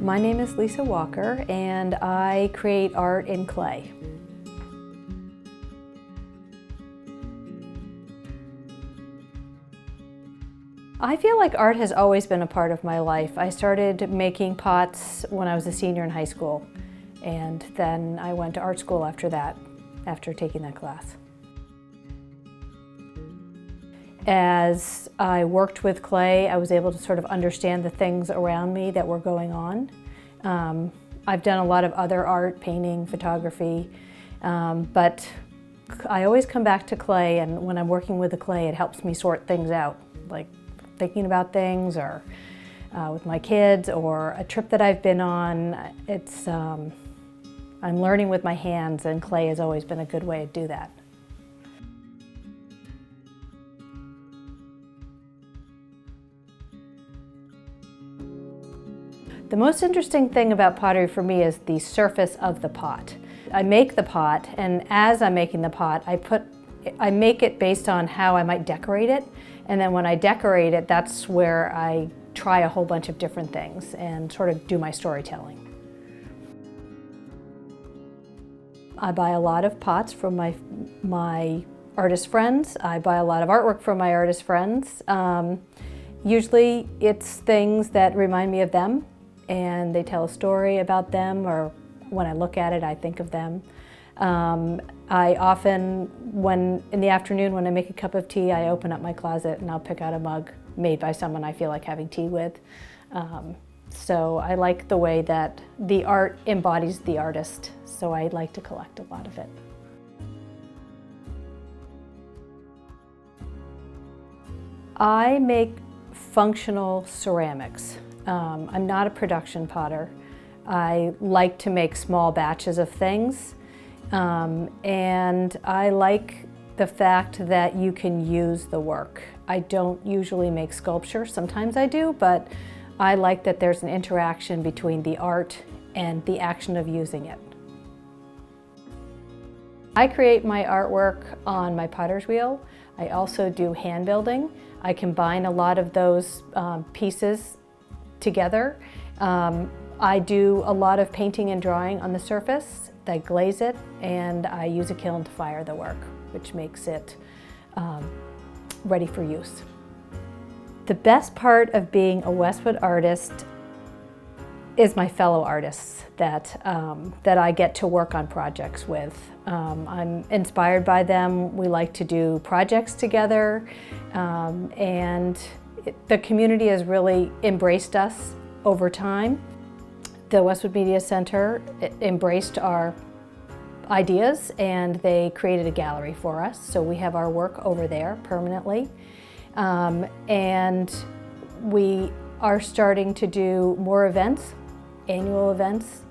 My name is Lisa Walker, and I create art in clay. I feel like art has always been a part of my life. I started making pots when I was a senior in high school, and then I went to art school after that, after taking that class. As I worked with clay, I was able to sort of understand the things around me that were going on. I've done a lot of other art, painting, photography, but I always come back to clay, and when I'm working with the clay, it helps me sort things out, like thinking about things, or with my kids, or a trip that I've been on. I'm learning with my hands, and clay has always been a good way to do that. The most interesting thing about pottery for me is the surface of the pot. I make the pot, and as I'm making the pot, I make it based on how I might decorate it, and then when I decorate it, that's where I try a whole bunch of different things and sort of do my storytelling. I buy a lot of pots from my artist friends. I buy a lot of artwork from my artist friends. Usually it's things that remind me of them, and they tell a story about them, or when I look at it, I think of them. I often, in the afternoon when I make a cup of tea, I open up my closet and I'll pick out a mug made by someone I feel like having tea with. So I like the way that the art embodies the artist, so I like to collect a lot of it. I make functional ceramics. I'm not a production potter. I like to make small batches of things, and I like the fact that you can use the work. I don't usually make sculpture. Sometimes I do, but I like that there's an interaction between the art and the action of using it. I create my artwork on my potter's wheel. I also do hand building. I combine a lot of those pieces together. I do a lot of painting and drawing on the surface. I glaze it, and I use a kiln to fire the work, which makes it ready for use. The best part of being a Westwood artist is my fellow artists that I get to work on projects with. I'm inspired by them. We like to do projects together, and the community has really embraced us over time. The Westwood Media Center embraced our ideas, and they created a gallery for us. So we have our work over there permanently. And we are starting to do more events, annual events,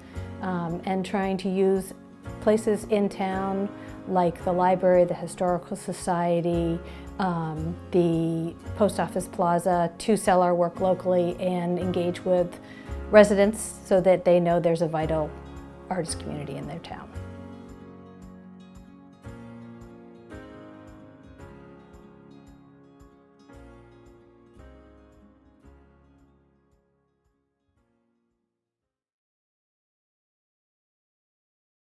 and trying to use places in town like the library, the Historical Society, the Post Office Plaza, to sell our work locally and engage with residents so that they know there's a vital artist community in their town.